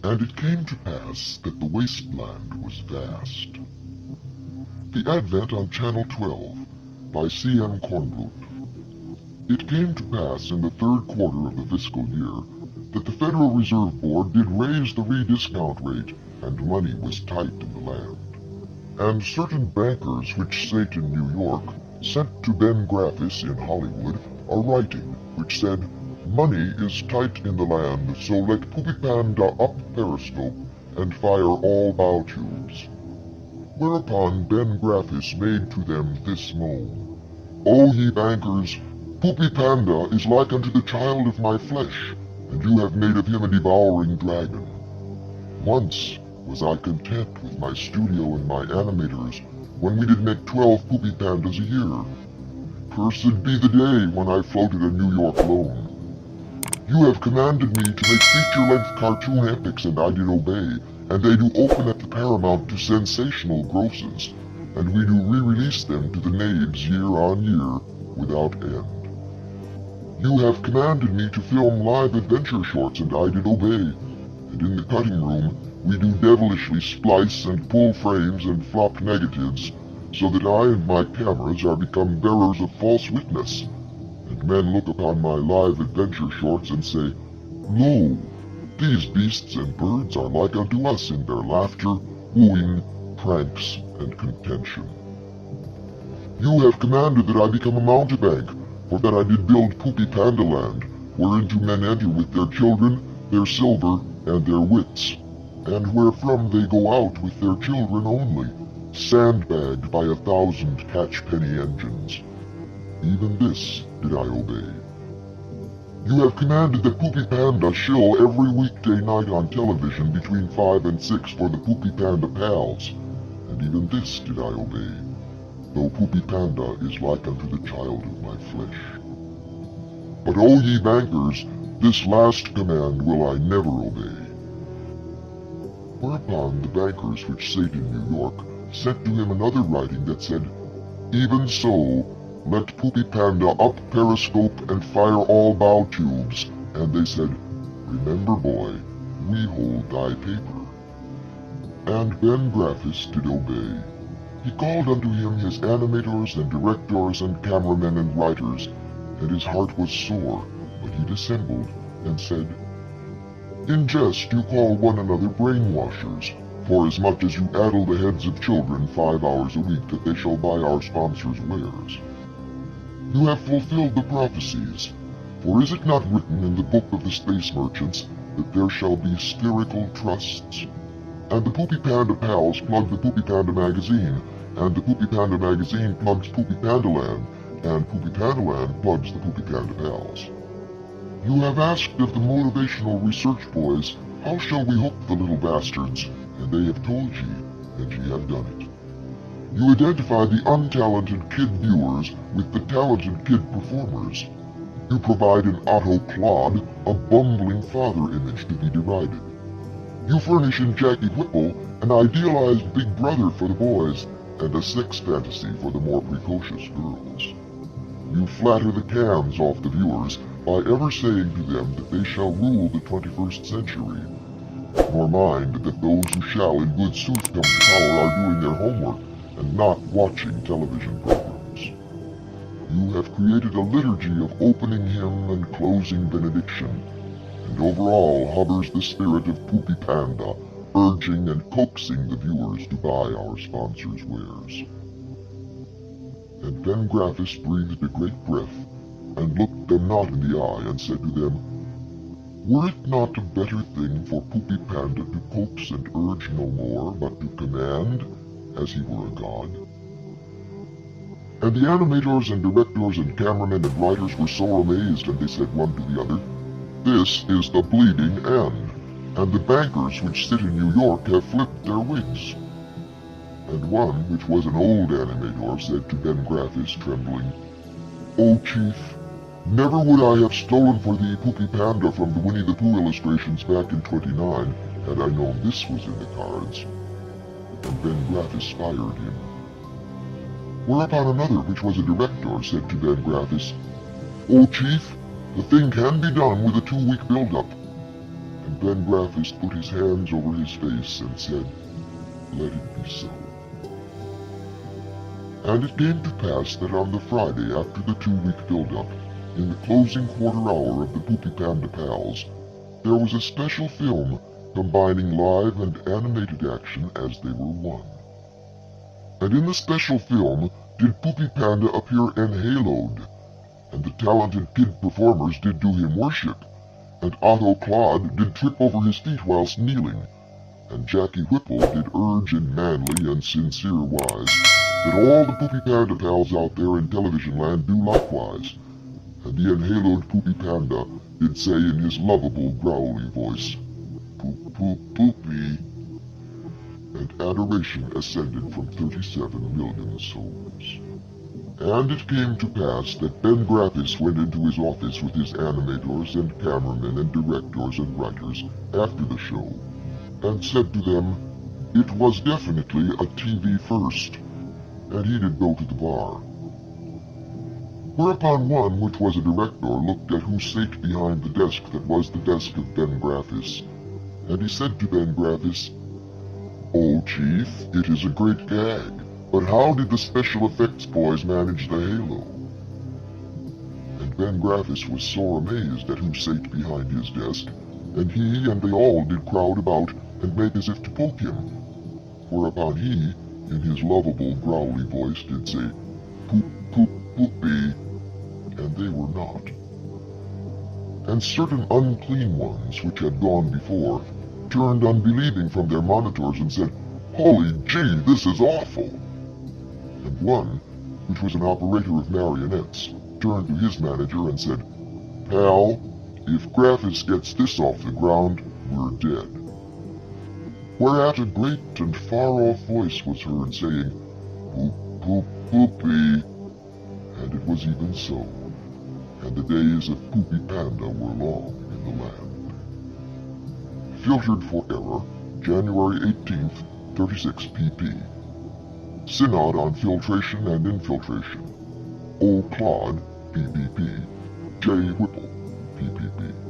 And it came to pass that the wasteland was vast. The Advent on Channel 12 by C.M. Kornblut. It came to pass in the third quarter of the fiscal year that the Federal Reserve Board did raise the rediscount rate, and money was tight in the land. And certain bankers which sate in New York sent to Ben Graffis in Hollywood a writing which said, "Money is tight in the land, so let Poopy Panda up periscope and fire all bow tubes." Whereupon Ben Graffis made to them this moan, "O ye bankers, Poopy Panda is like unto the child of my flesh, and you have made of him a devouring dragon. Once was I content with my studio and my animators when we did make 12 Poopy Pandas a year. Cursed be the day when I floated a New York loan. You have commanded me to make feature-length cartoon epics, and I did obey, and they do open at the Paramount to sensational grosses, and we do re-release them to the nabes year on year without end. You have commanded me to film live adventure shorts, and I did obey, and in the cutting room we do devilishly splice and pull frames and flop negatives, so that I and my cameras are become bearers of false witness, and men look upon my live adventure shorts and say, Lo, these beasts and birds are like unto us in their laughter, wooing, pranks, and contention. You have commanded that I become a mountebank, for that I did build Poopy Panda Land, whereinto men enter with their children, their silver, and their wits, and wherefrom they go out with their children only, sandbagged by 1,000 catch-penny engines. Even this did I obey. You have commanded that Poopy Panda shill every weekday night on television between 5 and 6 for the Poopy Panda Pals, and even this did I obey, though Poopy Panda is like unto the child of my flesh. But O ye bankers, this last command will I never obey." Whereupon the bankers which sate in New York sent to him another writing that said, "Even so, let Poopy Panda up periscope and fire all bow tubes." And they said, "Remember, boy, we hold thy paper." And Ben Graffis did obey. He called unto him his animators and directors and cameramen and writers, and his heart was sore, but he dissembled, and said, "In jest you call one another brainwashers, forasmuch as you addle the heads of children 5 hours a week that they shall buy our sponsors' wares. You have fulfilled the prophecies, for is it not written in the book of the space merchants that there shall be spherical trusts? And the Poopy Panda Pals plug the Poopy Panda Magazine, and the Poopy Panda Magazine plugs Poopy Panda Land, and Poopy Panda Land plugs the Poopy Panda Pals. You have asked of the motivational research boys, how shall we hook the little bastards, and they have told ye, and ye have done it. You identify the untalented kid viewers with the talented kid performers. You provide an Otto Clod, a bumbling father image to be derided. You furnish in Jackie Whipple an idealized big brother for the boys, and a sex fantasy for the more precocious girls. You flatter the cans off the viewers by ever saying to them that they shall rule the 21st century, nor mind that those who shall in good sooth come to power are doing their homework and not watching television programs. You have created a liturgy of opening hymn and closing benediction, and over all hovers the spirit of Poopy Panda, urging and coaxing the viewers to buy our sponsors' wares." And Ben Graffis breathed a great breath, and looked them not in the eye, and said to them, "Were it not a better thing for Poopy Panda to coax and urge no more, but to command, as he were a god?" And the animators and directors and cameramen and writers were so amazed, and they said one to the other, "This is the bleeding end, and the bankers which sit in New York have flipped their wigs." And one, which was an old animator, said to Ben Graffis, trembling, "O Chief, never would I have stolen for thee Poopy Panda from the Winnie the Pooh illustrations back in '29, had I known this was in the cards." And Ben Graffis fired him. Whereupon another, which was a director, said to Ben Graffis, "O Chief, the thing can be done with a 2-week build-up." And Ben Graffis put his hands over his face and said, "Let it be so." And it came to pass that on the Friday after the 2-week build-up, in the closing quarter hour of the Poopy Panda Pals, there was a special film combining live and animated action as they were one. And in the special film did Poopy Panda appear enhaloed, and the talented kid performers did do him worship, and Otto Claude did trip over his feet whilst kneeling, and Jackie Whipple did urge in manly and sincere wise that all the Poopy Panda pals out there in television land do likewise, and the enhaloed Poopy Panda did say in his lovable growly voice, "Poop, poop, poopy," and adoration ascended from 37 million souls. And it came to pass that Ben Graffis went into his office with his animators and cameramen and directors and writers after the show, and said to them, it was definitely a TV first, and he did go to the bar. Whereupon one, which was a director, looked at who sate behind the desk that was the desk of Ben Graffis, and he said to Ben Graffis, "Oh, Chief, it is a great gag, but how did the special effects boys manage the halo?" And Ben Graffis was sore amazed at who sate behind his desk, and he and they all did crowd about and make as if to poke him. Whereupon he, in his lovable growly voice, did say, "Poop, poop, poopy," and they were not. And certain unclean ones, which had gone before, turned unbelieving from their monitors and said, "Holy gee, this is awful." And one, which was an operator of marionettes, turned to his manager and said, "Pal, if Graffis gets this off the ground, we're dead." Whereat a great and far-off voice was heard saying, "Poop, poop, poopy," and it was even so, and the days of Poopy Panda were long in the land. Filtered for error, January 18th, 36 pp. Synod on Filtration and Infiltration. O. Claude, PPP. J. Whipple, PPP.